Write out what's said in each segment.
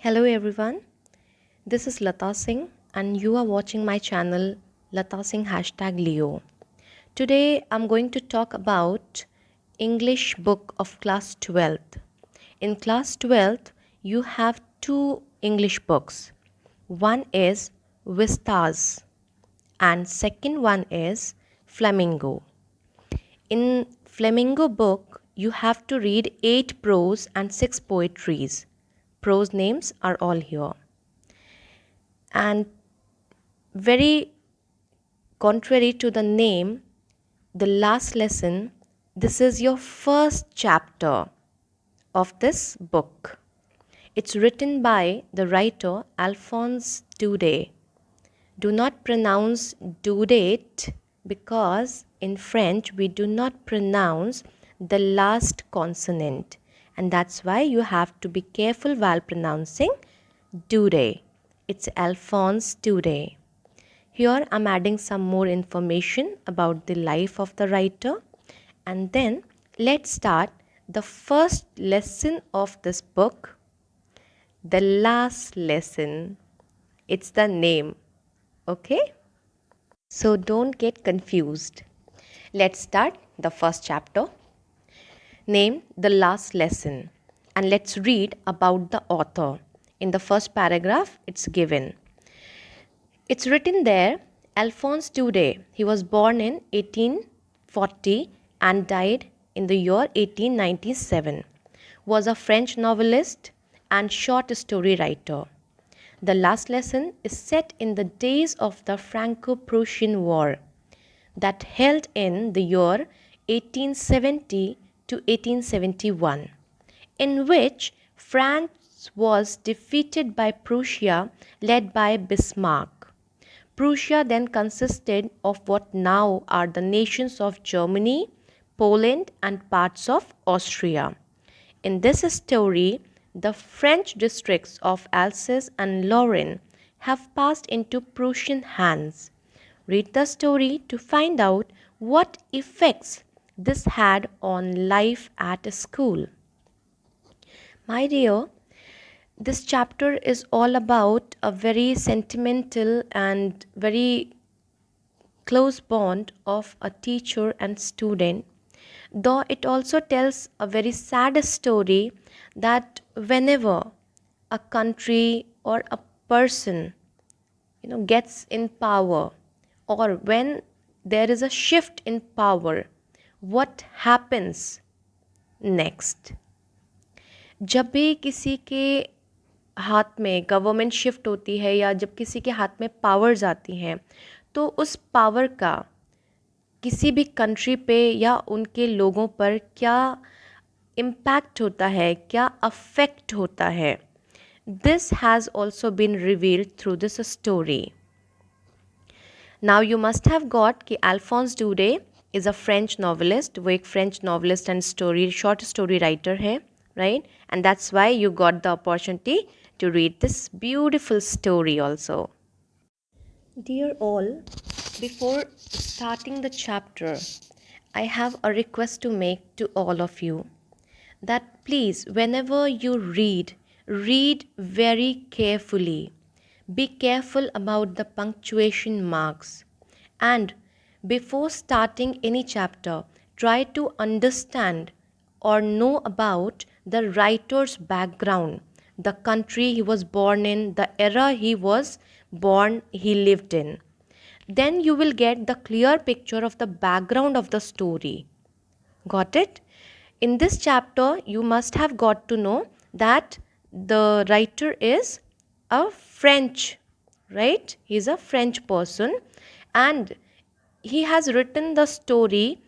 Hello everyone, this is Lata Singh and you are watching my channel Lata Singh #Leo. Today I'm going to talk about English book of class 12th. In class 12th you have two English books. One is Vistas and second one is Flamingo. In Flamingo book, you have to read 8 prose and 6 poetries. Prose names are all here. And very contrary to the name, the last lesson, this is your first chapter of this book. It's written by the writer Alphonse Daudet. Do not pronounce Daudet because in French we do not pronounce the last consonant, and that's why you have to be careful while pronouncing Daudet. It's Alphonse Daudet. Here I'm adding some more information about the life of the writer, and then let's start the first lesson of this book. The last lesson. It's the name. Okay? So don't get confused. Let's start the first chapter. Name the last lesson. And let's read about the author. In the first paragraph, it's given. It's written there, Alphonse Daudet. He was born in 1840 and died in the year 1897. Was a French novelist and short story writer. The last lesson is set in the days of the Franco-Prussian War that held in the year 1870 to 1871, in which France was defeated by Prussia led by Bismarck. Prussia then consisted of what now are the nations of Germany, Poland, and parts of Austria. In this story, the French districts of Alsace and Lorraine have passed into Prussian hands. Read the story to find out what effects this had on life at school. My dear, this chapter is all about a very sentimental and very close bond of a teacher and student, though it also tells a very sad story that whenever a country or a person gets in power, or when there is a shift in power, what happens next. जब भी किसी के हाथ में government shift होती है या जब किसी के हाथ में पावर्स आती हैं, तो उस पावर का किसी भी कंट्री पे या उनके लोगों पर क्या इम्पैक्ट होता है, क्या अफेक्ट होता है. This has also been revealed through this story. Now you must have got कि Alphonse Daudet is a French novelist. वो एक French novelist and short story writer है, right? And that's why you got the opportunity to read this beautiful story also. Dear all, before starting the chapter, I have a request to make to all of you that please, whenever you read very carefully. Be careful about the punctuation marks. And before starting any chapter, try to understand or know about the writer's background, the country he was born in, the era he was born, he lived in. Then you will get the clear picture of the background of the story. Got it? In this chapter, you must have got to know that the writer is a French, right? He is a French person and he has written the story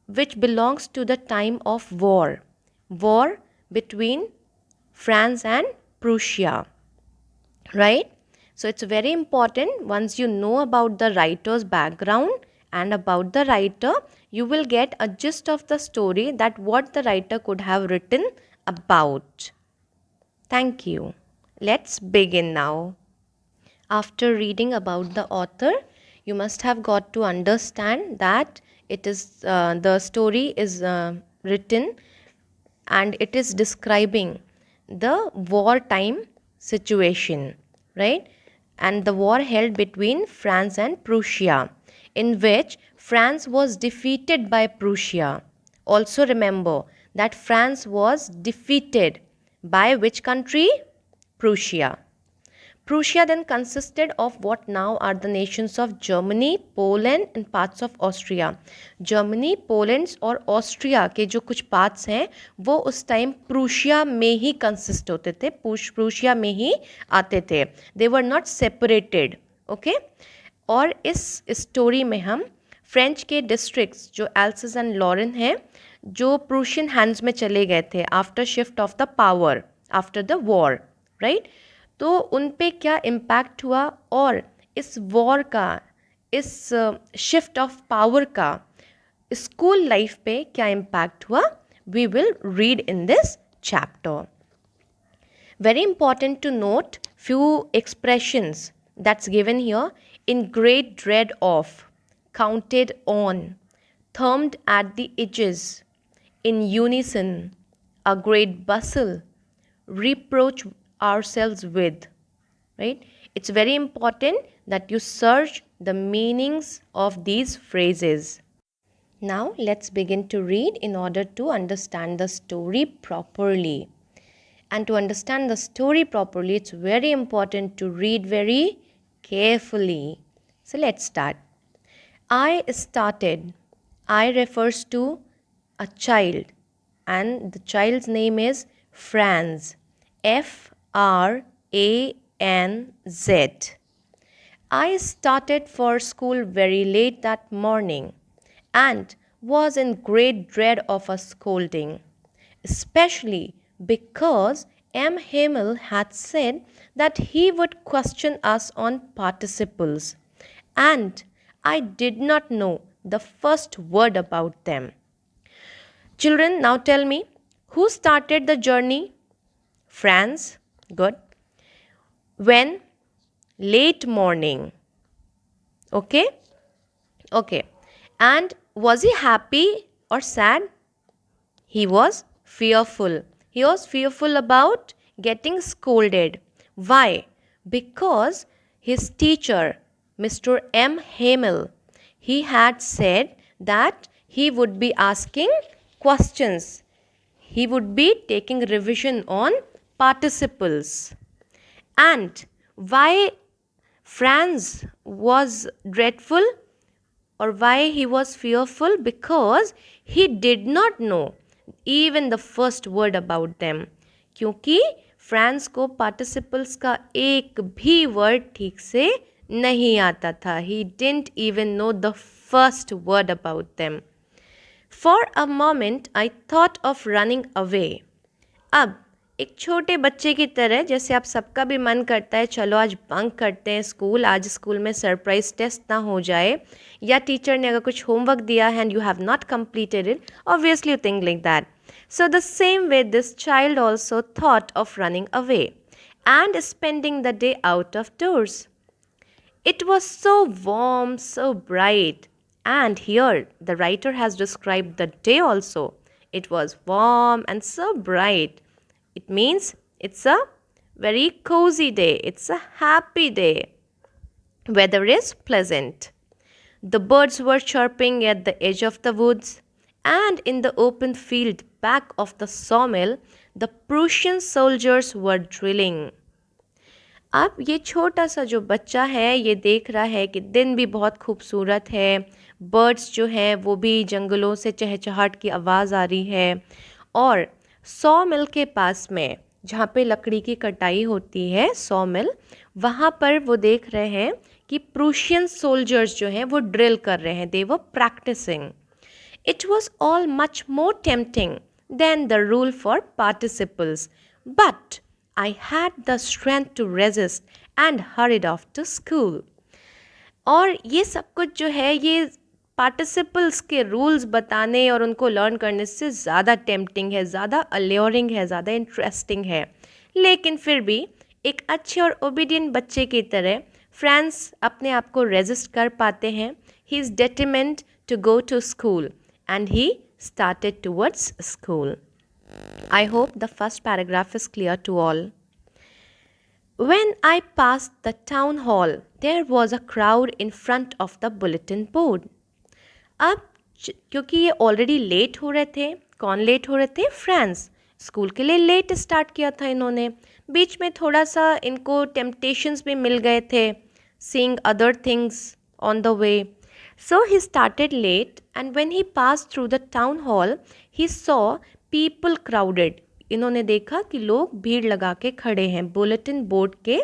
which belongs to the time of war between France and Prussia, right? So it's very important. Once you know about the writer's background and about the writer, you will get a gist of the story, that what the writer could have written about. Thank you. Let's begin now. After reading about the author, you must have got to understand that it is the story is written and it is describing the wartime situation, right? And the war held between France and Prussia, in which France was defeated by Prussia. Also remember that France was defeated by which country? Prussia. Prussia then consisted of what now are the nations of Germany, Poland and parts of Austria. Germany, Poland और Austria के जो कुछ parts हैं वो उस time Prussia में ही consist होते थे, प्रूशिया में ही आते थे. दे वर नॉट सेपरेटेड. ओके. और इस स्टोरी में हम फ्रेंच के डिस्ट्रिक्ट्स जो एल्सिस एंड लॉरेन हैं जो प्रूशियन हैंड्स में चले गए थे after shift of the power after the war, right. तो उन पे क्या इम्पैक्ट हुआ और इस वॉर का, इस शिफ्ट ऑफ पावर का स्कूल लाइफ पे क्या इम्पैक्ट हुआ, we will read in this chapter. Very important to note few expressions that's given here: in great dread of, counted on, thumbed at the edges, in unison, a great bustle, reproach ourselves with, right? It's very important that you search the meanings of these phrases. Now let's begin to read in order to understand the story properly. And to understand the story properly, it's very important to read very carefully. So let's start. I started. I refers to a child, and the child's name is Franz. Franz. I started for school very late that morning and was in great dread of a scolding, especially because M. Hamel had said that he would question us on participles, and I did not know the first word about them. Children, now tell me, who started the journey? Franz. Good. When? Late morning. Okay? Okay. And was he happy or sad? He was fearful. He was fearful about getting scolded. Why? Because his teacher, Mr. M. Hamel, he had said that he would be asking questions. He would be taking revision on participles. And why Franz was dreadful or why he was fearful? Because he did not know even the first word about them. क्योंकि France को participles का एक भी word ठीक से नहीं आता था. He didn't even know the first word about them. For a moment I thought of running away. अब एक छोटे बच्चे की तरह जैसे आप सबका भी मन करता है चलो आज बंक करते हैं स्कूल, आज स्कूल में सरप्राइज टेस्ट ना हो जाए, या टीचर ने अगर कुछ होमवर्क दिया है and you have not completed it, obviously you think like that. So the same way this child also thought of running away and spending the day out of doors. It was so warm, so bright, and here the writer has described the day also. It was warm and so bright. It means it's a very cozy day, it's a happy day. Weather is pleasant. The birds were chirping at the edge of the woods, and in the open field back of the sawmill, the Prussian soldiers were drilling. अब ये छोटा सा जो बच्चा है ये देख रहा है कि दिन भी बहुत खूबसूरत है, बर्ड्स जो हैं वो भी जंगलों से चहचहाट की आवाज़ आ रही है, और सॉ मिल के पास में जहाँ पे लकड़ी की कटाई होती है सॉ मिल, वहाँ पर वो देख रहे हैं कि प्रूशियन सोल्जर्स जो हैं वो ड्रिल कर रहे हैं, they were practising. It was all much more tempting than the rule for participles, but I had the strength to resist and hurried off to school. और ये सब कुछ जो है ये पार्टिसिपल्स के रूल्स बताने और उनको लर्न करने से ज़्यादा टेम्पटिंग है, ज़्यादा अल्योरिंग है, ज़्यादा इंटरेस्टिंग है. लेकिन फिर भी एक अच्छे और ओबीडियंट बच्चे की तरह फ्रांस अपने आप को रेजिस्ट कर पाते हैं. He is determined to go to school and he started towards school. I hope the first paragraph is clear to all. When I passed the town hall, there was a crowd in front of the bulletin board. अब क्योंकि ये already late हो रहे थे, कौन late हो रहे थे? फ्रांस स्कूल के लिए लेट स्टार्ट किया था इन्होंने, बीच में थोड़ा सा इनको टेम्पटेशंस भी मिल गए थे, seeing other things on the way. So he started late and when he passed through the town hall, he saw people crowded. इन्होंने देखा कि लोग भीड़ लगा के खड़े हैं बुलेटिन बोर्ड के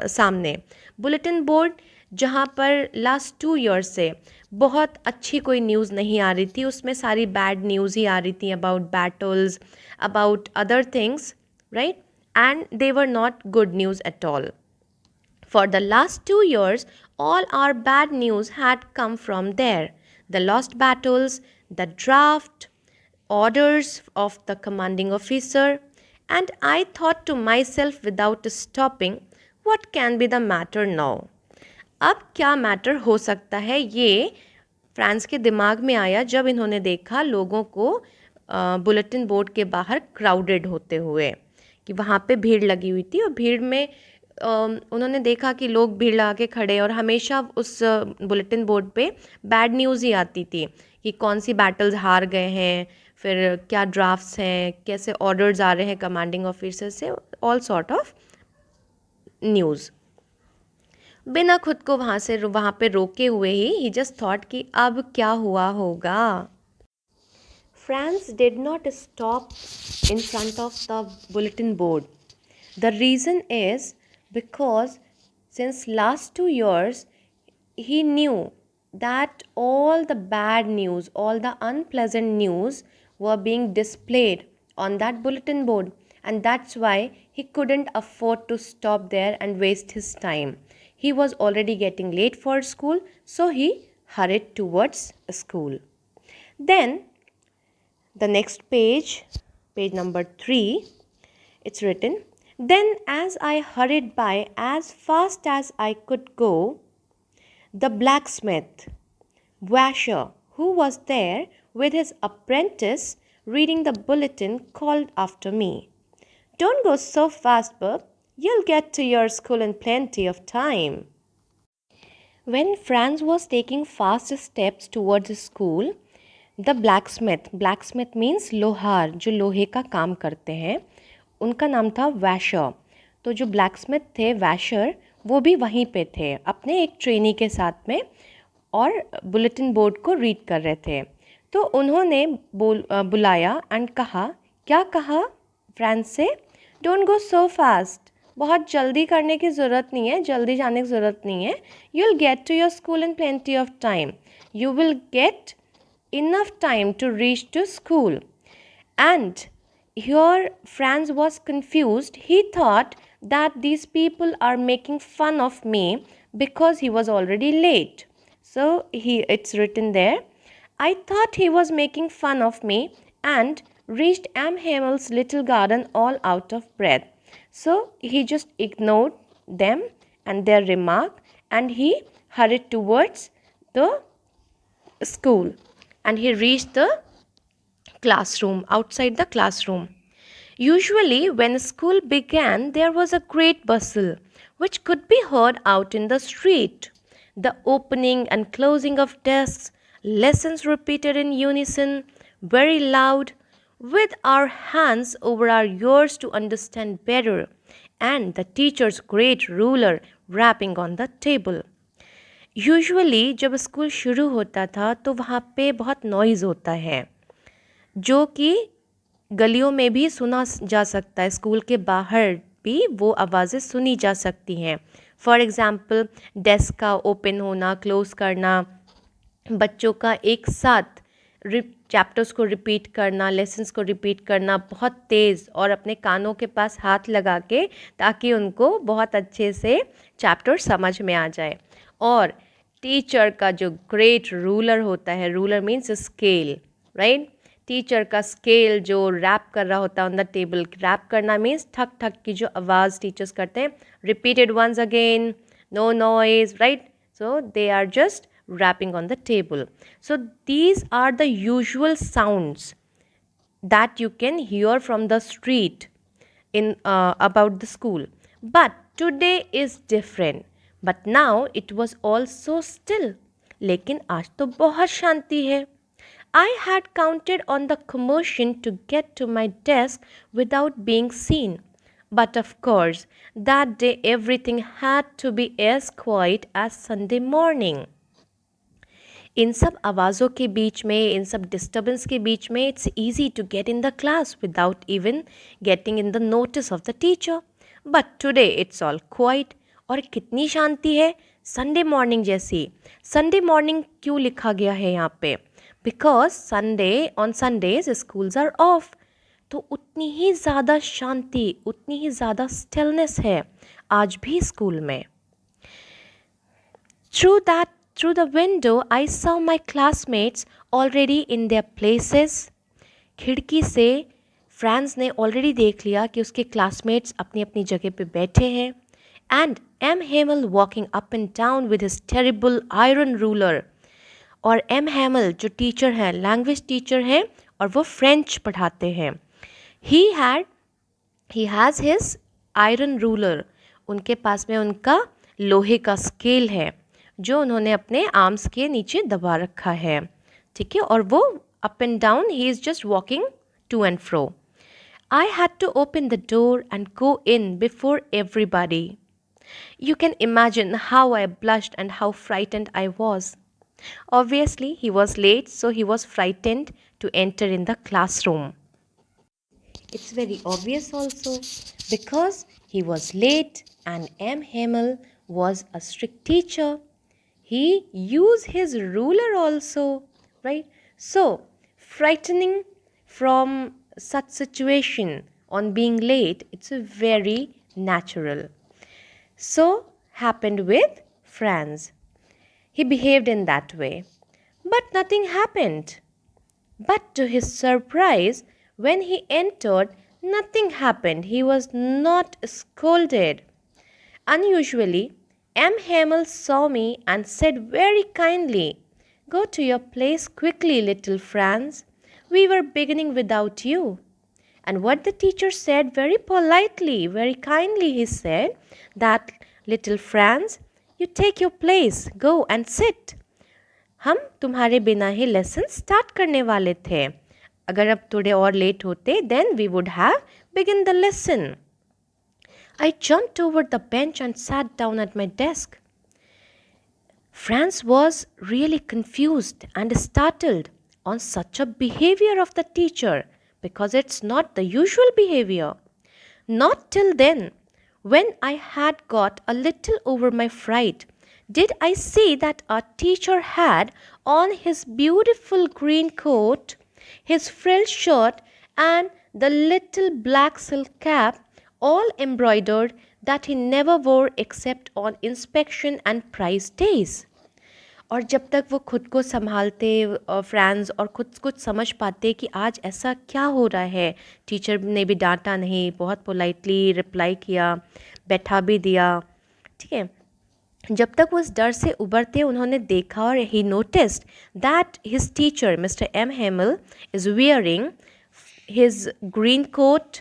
सामने. बुलेटिन बोर्ड जहाँ पर लास्ट 2 years से बहुत अच्छी कोई न्यूज़ नहीं आ रही थी, उसमें सारी बैड न्यूज़ ही आ रही थी about battles, about other things, right, and they were not good news at all. For the last 2 years, all our bad news had come from there. The lost battles, the draft, orders of the commanding officer, and I thought to myself without stopping, what can be the matter now? अब क्या matter हो सकता है, ये France के दिमाग में आया जब इन्होंने देखा लोगों को बुलेटिन बोर्ड के बाहर क्राउडेड होते हुए, कि वहाँ पे भीड़ लगी हुई थी और भीड़ में उन्होंने देखा कि लोग भीड़ लगा के खड़े, और हमेशा उस बुलेटिन बोर्ड पे बैड न्यूज़ ही आती थी कि कौन सी बैटल्स हार गए हैं, फिर क्या ड्राफ्ट्स हैं, कैसे ऑर्डर्स आ रहे हैं कमांडिंग ऑफिसर से, ऑल सॉर्ट ऑफ न्यूज़. बिना खुद को वहाँ पे रोके हुए ही जस्ट थॉट कि अब क्या हुआ होगा. France did not stop in front of the bulletin board. The reason is because since last 2 years he knew that all the bad news, all the unpleasant news were being displayed on that bulletin board, and that's why he couldn't afford to stop there and waste his time. He was already getting late for school, so he hurried towards school. Then the next page, page number 3, it's written, then as I hurried by as fast as I could go, the blacksmith, Washer, who was there with his apprentice reading the bulletin, called after me, don't go so fast, Bub. You'll get to your school in plenty of time. When Franz was taking fast steps towards school, the blacksmith means लोहार, जो लोहे का काम करते हैं, उनका नाम था वैशर. तो जो ब्लैकस्मिथ थे वैशर, वो भी वहीं पे थे अपने एक ट्रेनी के साथ में, और बुलेटिन बोर्ड को रीड कर रहे थे. तो उन्होंने बुलाया एंड कहा, क्या कहा फ्रांस से? डोंट गो सो फास्ट, बहुत जल्दी करने की ज़रूरत नहीं है, जल्दी जाने की ज़रूरत नहीं है. You will get to your school in plenty of time. You will get enough time to reach to school. And here Franz was confused. He thought that these people are making fun of me because he was already late. So it's written there, I thought he was making fun of me and reached M. Hammel's little garden all out of breath. So he just ignored them and their remark, and he hurried towards the school. And he reached the classroom, outside the classroom. Usually, when school began, there was a great bustle, which could be heard out in the street. The opening and closing of desks, lessons repeated in unison, very loud, with our hands over our ears to understand better, and the teacher's great ruler rapping on the table. Usually जब school शुरू होता था तो वहाँ पे बहुत noise होता है, जो कि गलियों में भी सुना जा सकता है, स्कूल के बाहर भी वो आवाज़ें सुनी जा सकती हैं. फॉर एग्ज़ाम्पल, डेस्क का ओपन होना, क्लोज़ करना, बच्चों का एक साथ चैप्टर्स को रिपीट करना, लेसन्स को रिपीट करना बहुत तेज़ और अपने कानों के पास हाथ लगा के, ताकि उनको बहुत अच्छे से चैप्टर समझ में आ जाए. और टीचर का जो ग्रेट रूलर होता है, ruler means scale, right, teacher का स्केल जो रैप कर रहा होता है ऑन द टेबल. रैप करना मीन्स ठक ठक की जो आवाज़ टीचर्स करते हैं, repeated once again, no noise, right. So they are just rapping on the table. So these are the usual sounds that you can hear from the street in about the school. But today is different. But now it was also still. लेकिन आज तो बहुत शांति है. I had counted on the commotion to get to my desk without being seen. But of course, that day everything had to be as quiet as Sunday morning. इन सब आवाज़ों के बीच में, इन सब डिस्टर्बेंस के बीच में, it's easy to get in the class without even getting in the notice of the teacher. But today it's all quiet. और कितनी शांति है, संडे मॉर्निंग जैसी. संडे मॉर्निंग क्यों लिखा गया है यहाँ पे? Because Sunday, on Sundays schools are off. तो उतनी ही ज़्यादा शांति, उतनी ही ज़्यादा स्टिलनेस है आज भी स्कूल में. Through the window, I saw my classmates already in their places. खिड़की से फ्रांस ने ऑलरेडी देख लिया कि उसके क्लासमेट्स अपनी अपनी जगह पे बैठे हैं. And M Hamel walking up and down with his terrible iron ruler. और एम हेमल जो टीचर हैं, लैंग्वेज टीचर हैं, और वो फ्रेंच पढ़ाते हैं. He has his iron ruler. उनके पास में उनका लोहे का स्केल है जो उन्होंने अपने आर्म्स के नीचे दबा रखा है. ठीक है, और वो up and down, he is just walking to and fro. I had to open the door and go in before everybody. You can imagine how I blushed and how frightened I was. Obviously, he was late, so he was frightened to enter in the classroom. It's very obvious also because he was late and M. Hamel was a strict teacher. He used his ruler also, right? So, frightening from such situation on being late, it's very natural. So, happened with Franz. He behaved in that way. But nothing happened. But to his surprise, when he entered, nothing happened. He was not scolded. Unusually, M. Hamel saw me and said very kindly, "Go to your place quickly, little Franz. We were beginning without you." And what the teacher said very politely, very kindly, he said that, "Little Franz, you take your place, go and sit. हम तुम्हारे बिना ही lesson start करने वाले थे. अगर अब थोड़े और लेट होते, then we would have begun the lesson." I jumped over the bench and sat down at my desk. Franz was really confused and startled on such a behavior of the teacher because it's not the usual behavior. Not till then, when I had got a little over my fright, did I see that our teacher had on his beautiful green coat, his frilled shirt, and the little black silk cap, all embroidered, that he never wore except on inspection and prize days. और जब तक वो खुद को संभालते France और खुद कुछ समझ पाते कि आज ऐसा क्या हो रहा है, टीचर ने भी डांटा नहीं, बहुत पोलाइटली रिप्लाई किया, बैठा भी दिया. ठीक है, जब तक वो इस डर से उबरते, उन्होंने देखा और he noticed that his teacher mister M Hamel is wearing his green coat,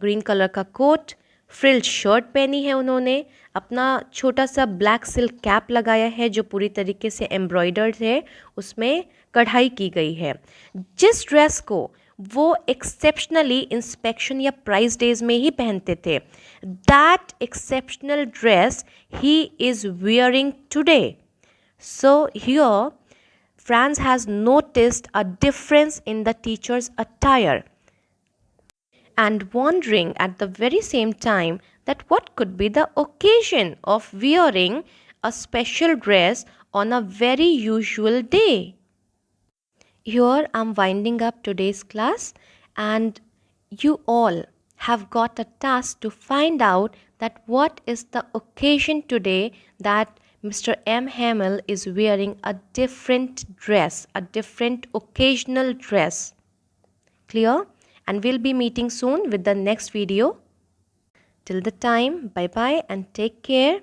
green colour का कोट, फ्रिल्ड शर्ट पहनी है उन्होंने, अपना छोटा सा ब्लैक सिल्क कैप लगाया है जो पूरी तरीके से एम्ब्रॉयडर्ड है, उसमें कढ़ाई की गई है. जिस ड्रेस को वो एक्सेप्शनली इंस्पेक्शन या प्राइज डेज में ही पहनते थे, that exceptional dress he is wearing today. So here Franz has noticed a difference in the teacher's attire and wondering at the very same time that what could be the occasion of wearing a special dress on a very usual day. Here I'm winding up today's class, and you all have got a task to find out that what is the occasion today that Mr. M. Hamel is wearing a different dress, a different occasional dress. Clear? And we'll be meeting soon with the next video. Till the time, bye bye and take care.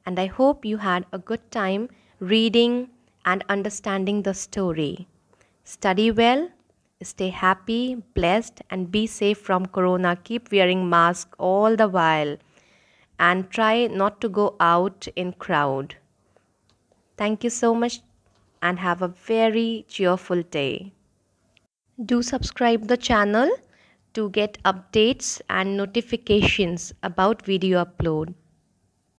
And I hope you had a good time reading and understanding the story. Study well, stay happy, blessed, and be safe from corona. Keep wearing mask all the while. and try not to go out in crowd. Thank you so much and have a very cheerful day. Do subscribe the channel to get updates and notifications about video upload.